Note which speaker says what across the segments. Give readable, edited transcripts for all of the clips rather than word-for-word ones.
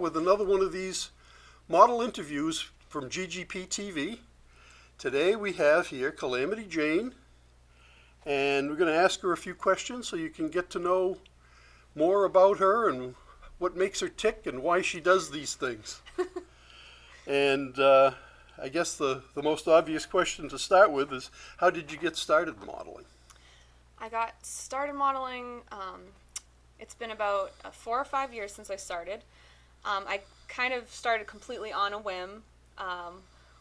Speaker 1: with another one of these model interviews from GGP-TV. Today we have here Kalamity Jayne, and we're going to ask her a few questions so you can get to know more about her and what makes her tick and why she does these things. And I guess the most obvious question to start with is, how did you get started modeling?
Speaker 2: I got started modeling, it's been about 4 or 5 years since I started. I kind of started completely on a whim.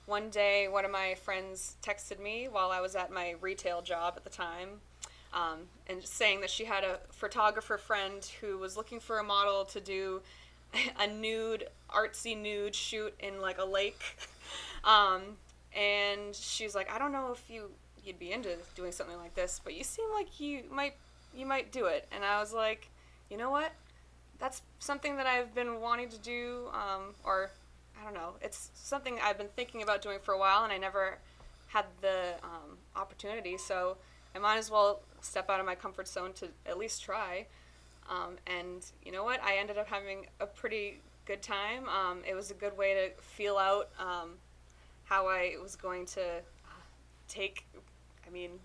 Speaker 2: One day, one of my friends texted me while I was at my retail job at the time, and saying that she had a photographer friend who was looking for a model to do a artsy nude shoot in like a lake. And she's like, I don't know if you'd be into doing something like this, but you seem like you might do it. And I was like, you know what? That's something that I've been wanting to do, or I don't know. It's something I've been thinking about doing for a while, and I never had the opportunity. So I might as well step out of my comfort zone to at least try. And you know what? I ended up having a pretty good time. It was a good way to feel out how I was going to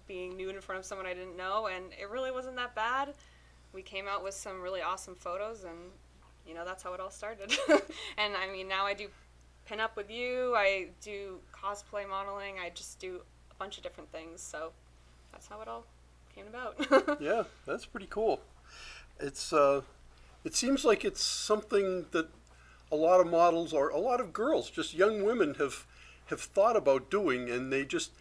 Speaker 2: being nude in front of someone I didn't know, and it really wasn't that bad. We came out with some really awesome photos, and that's how it all started. And now I do pin up with you, I do cosplay modeling, I just do a bunch of different things, so that's how it all came about.
Speaker 1: Yeah, that's pretty cool. It seems like it's something that a lot of models, or a lot of girls, just young women, have thought about doing, and they just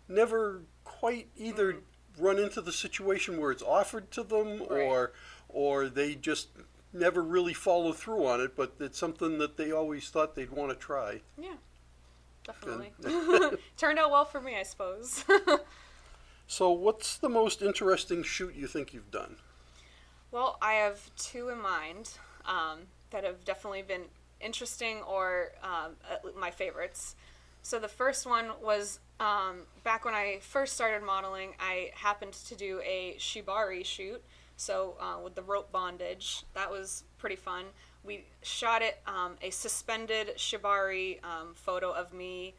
Speaker 1: never quite either run into the situation where it's offered to them,
Speaker 2: Right.
Speaker 1: or they just never really follow through on it, but it's something that they always thought they'd want to try.
Speaker 2: Yeah, definitely. Turned out well for me, I suppose.
Speaker 1: So what's the most interesting shoot you think you've done?
Speaker 2: Well, I have 2 in mind that have definitely been interesting, or my favorites. So the first one was back when I first started modeling. I happened to do a shibari shoot, so with the rope bondage. That was pretty fun. We shot it a suspended shibari photo of me.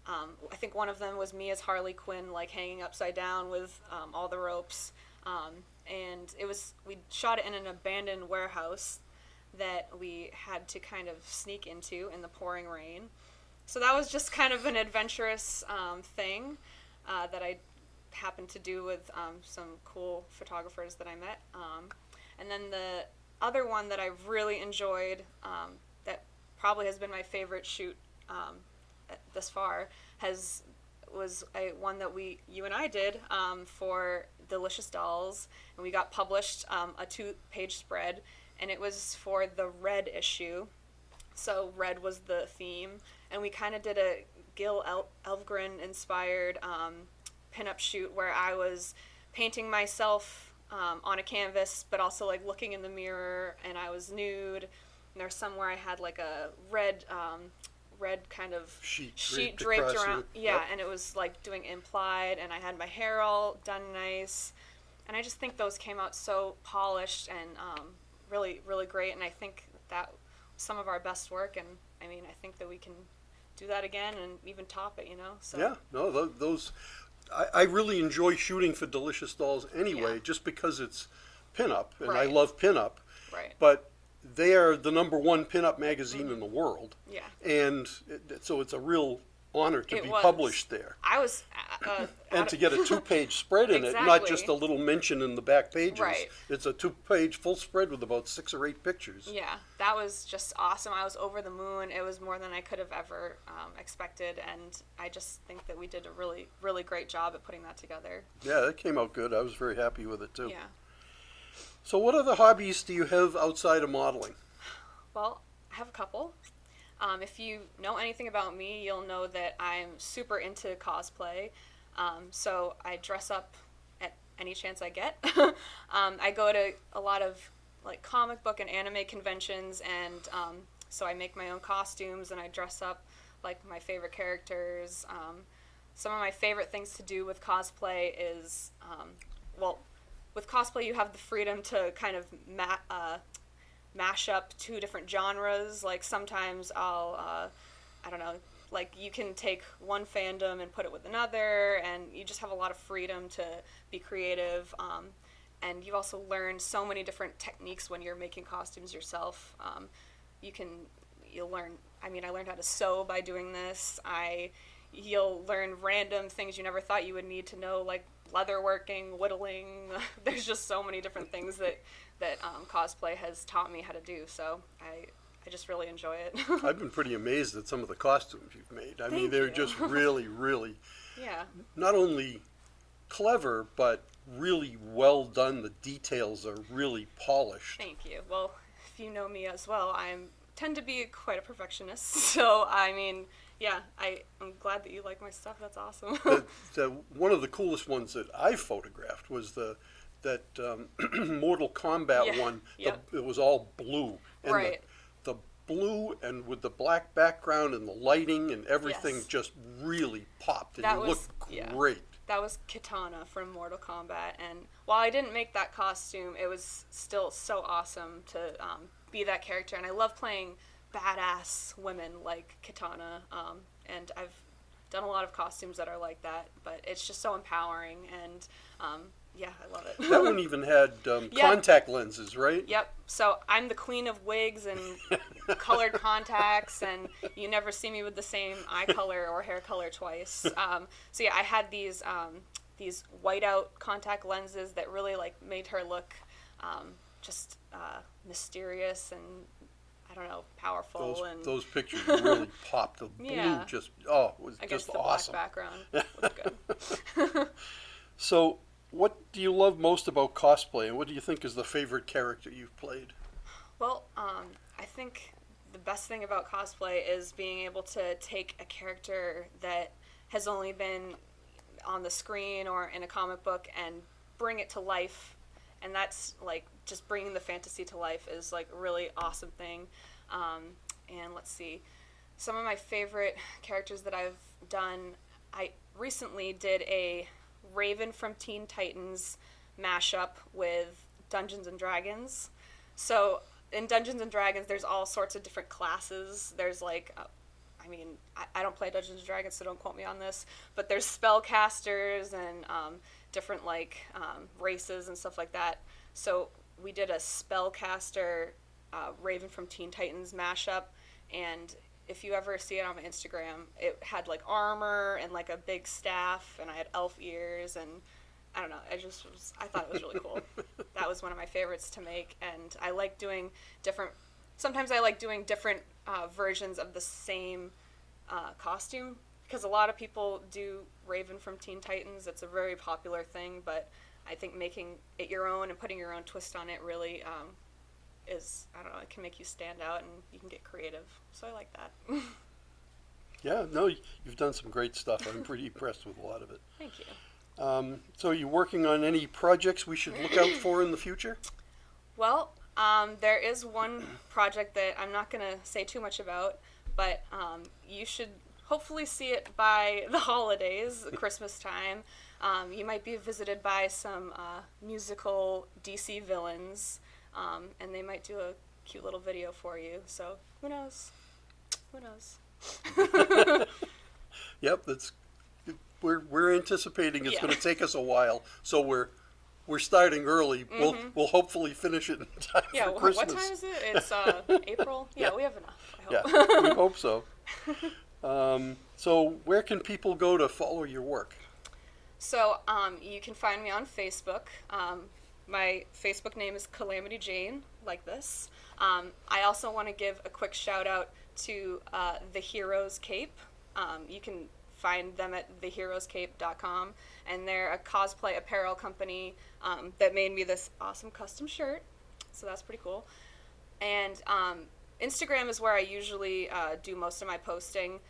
Speaker 2: I think one of them was me as Harley Quinn, like hanging upside down with all the ropes. And we shot it in an abandoned warehouse that we had to kind of sneak into in the pouring rain. So that was just kind of an adventurous thing that I happened to do with some cool photographers that I met. And then the other one that I really enjoyed, that probably has been my favorite shoot thus far, was one that you and I did for Delicious Dolls, and we got published a 2-page spread, and it was for the Red issue. So Red was the theme, and we kind of did a Gil Elfgren inspired pinup shoot where I was painting myself on a canvas, but also like looking in the mirror, and I was nude. And there's somewhere I had like a red kind of sheet draped around. Yeah,
Speaker 1: Yep.
Speaker 2: and it was like doing implied, and I had my hair all done nice, and I just think those came out so polished and really, really great. And I think that some of our best work, and I think that we can do that again and even top it, So
Speaker 1: Yeah, no, those I really enjoy shooting for Delicious Dolls anyway,
Speaker 2: Yeah.
Speaker 1: just because it's pinup, and I
Speaker 2: Right.
Speaker 1: love pinup.
Speaker 2: Right.
Speaker 1: But they are the #1 pinup magazine in the world,
Speaker 2: Yeah.
Speaker 1: and so it's a real honor to
Speaker 2: It
Speaker 1: be
Speaker 2: was.
Speaker 1: published there.
Speaker 2: I was
Speaker 1: And to get a 2-page spread in it, not
Speaker 2: Exactly.
Speaker 1: just a little mention in the back pages.
Speaker 2: Right.
Speaker 1: It's a 2-page full spread with about 6 or 8 pictures.
Speaker 2: Yeah, that was just awesome. I was over the moon. It was more than I could have ever expected, and I just think that we did a really, really great job at putting that together.
Speaker 1: Yeah, that came out good. I was very happy with it too.
Speaker 2: Yeah.
Speaker 1: So what other hobbies do you have outside of modeling?
Speaker 2: Well, I have a couple. If you know anything about me, you'll know that I'm super into cosplay. So I dress up at any chance I get. I go to a lot of like comic book and anime conventions, and so I make my own costumes and I dress up like my favorite characters. Some of my favorite things to do with cosplay is, with cosplay you have the freedom to kind of mash up two different genres. Like sometimes I'll, I don't know, like you can take one fandom and put it with another, and you just have a lot of freedom to be creative. And you also learn so many different techniques when you're making costumes yourself. You'll learn, I mean, I learned how to sew by doing this. You'll learn random things you never thought you would need to know, like leather working, whittling. There's just so many different things that cosplay has taught me how to do. So I just really enjoy it.
Speaker 1: I've been pretty amazed at some of the costumes you've made. I mean,
Speaker 2: Thank
Speaker 1: they're
Speaker 2: you.
Speaker 1: just really, really
Speaker 2: Yeah.
Speaker 1: not only clever, but really well done. The details are really polished.
Speaker 2: Thank you. Well, if you know me as well, I tend to be quite a perfectionist. So, I mean, yeah, I'm glad that you like my stuff. That's awesome.
Speaker 1: One of the coolest ones that I photographed was that Mortal Kombat one.
Speaker 2: Yep.
Speaker 1: It was all blue. And
Speaker 2: Right.
Speaker 1: the blue and with the black background and the lighting and everything
Speaker 2: Yes.
Speaker 1: just really popped, and
Speaker 2: That
Speaker 1: you
Speaker 2: was-
Speaker 1: looked
Speaker 2: yeah.
Speaker 1: great.
Speaker 2: That was Kitana from Mortal Kombat, and while I didn't make that costume, it was still so awesome to be that character, and I love playing badass women like Kitana, and I've done a lot of costumes that are like that, but it's just so empowering, and yeah, I love it.
Speaker 1: That one even had contact lenses, right?
Speaker 2: Yep. So I'm the queen of wigs and colored contacts, and you never see me with the same eye color or hair color twice. So yeah, I had these whiteout contact lenses that really like made her look just mysterious and I don't know, powerful.
Speaker 1: Those pictures really popped. The blue
Speaker 2: Yeah.
Speaker 1: it was
Speaker 2: against
Speaker 1: just
Speaker 2: the
Speaker 1: awesome.
Speaker 2: black background. Looked good.
Speaker 1: So, what do you love most about cosplay, and what do you think is the favorite character you've played?
Speaker 2: Well, I think the best thing about cosplay is being able to take a character that has only been on the screen or in a comic book and bring it to life. And that's like just bringing the fantasy to life is like a really awesome thing. And let's see, some of my favorite characters that I've done, I recently did a Raven from Teen Titans mashup with Dungeons and Dragons. So in Dungeons and Dragons, there's all sorts of different classes. There's like, I don't play Dungeons and Dragons, so don't quote me on this. But there's spellcasters and different like races and stuff like that. So we did a spellcaster Raven from Teen Titans mashup, and if you ever see it on my Instagram, it had like armor and like a big staff, and I had elf ears, and I don't know, I thought it was really cool. That was one of my favorites to make, and I like doing sometimes I like doing different versions of the same costume, because a lot of people do Raven from Teen Titans. It's a very popular thing, but I think making it your own and putting your own twist on it really is, I don't know, it can make you stand out and you can get creative. So I like that.
Speaker 1: Yeah, no, you've done some great stuff. I'm pretty impressed with a lot of it.
Speaker 2: Thank you.
Speaker 1: So are you working on any projects we should look out for in the future?
Speaker 2: Well, there is one project that I'm not going to say too much about, but you should hopefully see it by the holidays, Christmas time. You might be visited by some musical DC villains, and they might do a cute little video for you. So who knows? Who knows?
Speaker 1: Yep, we're anticipating it's
Speaker 2: Yeah.
Speaker 1: going to take us a while, so we're starting early.
Speaker 2: Mm-hmm.
Speaker 1: We'll hopefully finish it in time
Speaker 2: Yeah,
Speaker 1: for
Speaker 2: what
Speaker 1: Christmas.
Speaker 2: time is it? It's April? Yeah, we have enough, I hope.
Speaker 1: Yeah, we hope so. So where can people go to follow your work?
Speaker 2: So you can find me on Facebook. My Facebook name is Kalamity Jayne, like this. I also want to give a quick shout out to The Heroes Cape. You can find them at theheroescape.com, and they're a cosplay apparel company that made me this awesome custom shirt, so that's pretty cool. And Instagram is where I usually do most of my posting,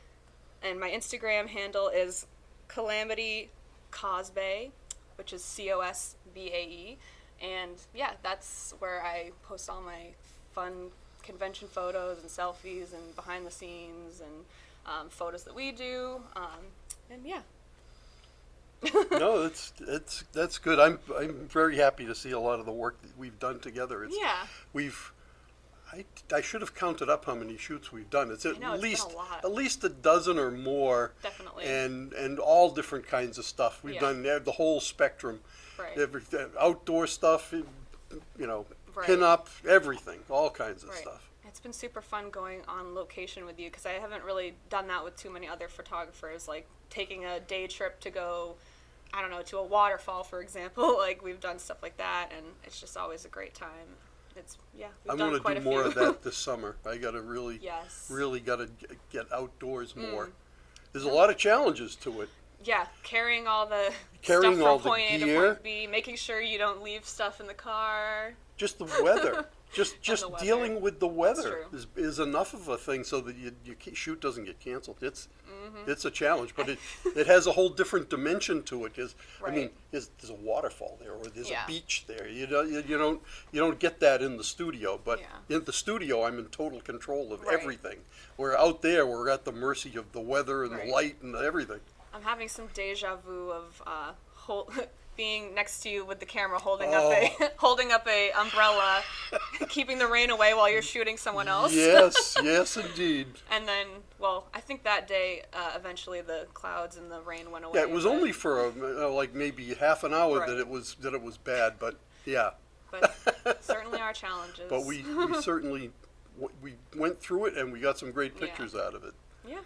Speaker 2: and my Instagram handle is Kalamity Cosbae, which is COSBAE, and yeah, that's where I post all my fun convention photos and selfies and behind the scenes and photos that we do, and yeah.
Speaker 1: No, that's good. I'm very happy to see a lot of the work that we've done together.
Speaker 2: Yeah.
Speaker 1: I should have counted up how many shoots we've done. It's at
Speaker 2: I know, it's been
Speaker 1: least
Speaker 2: a lot.
Speaker 1: at least a dozen or more.
Speaker 2: Definitely.
Speaker 1: And all different kinds of stuff. We've
Speaker 2: Yeah.
Speaker 1: done the whole spectrum.
Speaker 2: Right.
Speaker 1: Outdoor stuff, you know,
Speaker 2: Right.
Speaker 1: pin-up, everything, all kinds of
Speaker 2: Right.
Speaker 1: stuff.
Speaker 2: It's been super fun going on location with you because I haven't really done that with too many other photographers, like taking a day trip to go, I don't know, to a waterfall, for example. Like, we've done stuff like that, and it's just always a great time. We've
Speaker 1: I'm
Speaker 2: done
Speaker 1: going
Speaker 2: quite
Speaker 1: to do
Speaker 2: a
Speaker 1: more
Speaker 2: few.
Speaker 1: of that this summer. I got to
Speaker 2: Yes.
Speaker 1: really got to get outdoors more.
Speaker 2: Mm.
Speaker 1: There's a lot of challenges to it.
Speaker 2: Yeah, carrying all the
Speaker 1: Carrying
Speaker 2: stuff
Speaker 1: all
Speaker 2: from
Speaker 1: the
Speaker 2: point A to
Speaker 1: gear.
Speaker 2: point B, making sure you don't leave stuff in the car.
Speaker 1: Just the weather. Just
Speaker 2: the weather.
Speaker 1: dealing with the weather
Speaker 2: true.
Speaker 1: is enough of a thing so that your shoot doesn't get canceled. It's
Speaker 2: Mm-hmm.
Speaker 1: a challenge, but it has a whole different dimension to it. Because I mean,
Speaker 2: Right.
Speaker 1: there's a waterfall there, or there's
Speaker 2: Yeah.
Speaker 1: a beach there. You don't get that in the studio. But
Speaker 2: Yeah.
Speaker 1: in the studio, I'm in total control of
Speaker 2: Right.
Speaker 1: everything. Where out there, we're at the mercy of the weather and
Speaker 2: Right.
Speaker 1: the light and everything.
Speaker 2: I'm having some deja vu of being next to you with the camera, holding
Speaker 1: Oh.
Speaker 2: holding up a umbrella, keeping the rain away while you're shooting someone else.
Speaker 1: Yes, yes, indeed.
Speaker 2: And then, well, I think that day, eventually the clouds and the rain went away.
Speaker 1: Yeah, it was
Speaker 2: but-
Speaker 1: only for like maybe half an hour
Speaker 2: Right.
Speaker 1: that it was bad, but yeah.
Speaker 2: But certainly our challenges.
Speaker 1: But we certainly we went through it and we got some great
Speaker 2: Yeah.
Speaker 1: pictures out of it.
Speaker 2: Yeah.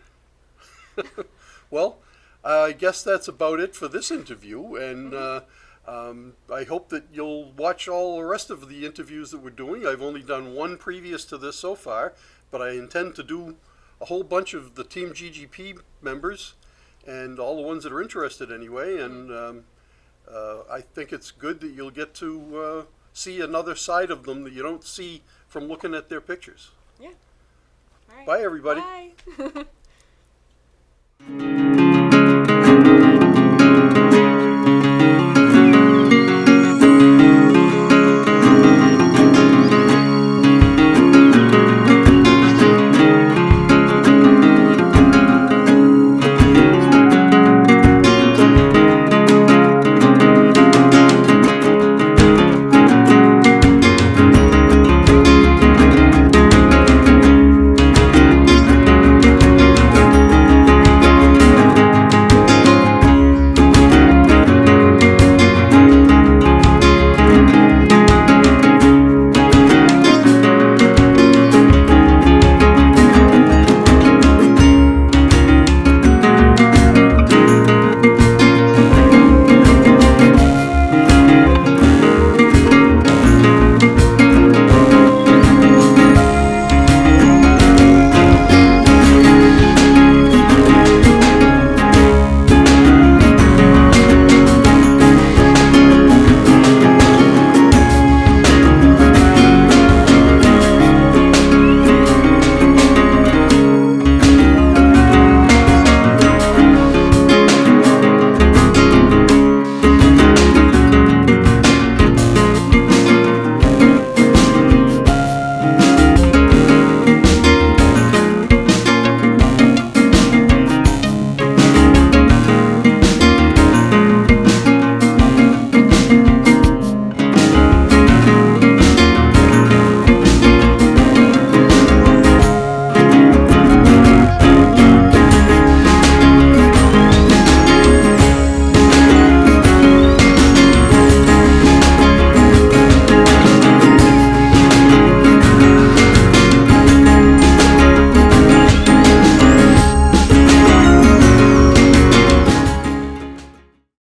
Speaker 1: Well, I guess that's about it for this interview, and I hope that you'll watch all the rest of the interviews that we're doing. I've only done one previous to this so far, but I intend to do a whole bunch of the Team GGP members and all the ones that are interested anyway, and I think it's good that you'll get to see another side of them that you don't see from looking at their pictures.
Speaker 2: Yeah. All right.
Speaker 1: Bye, everybody.
Speaker 2: Bye.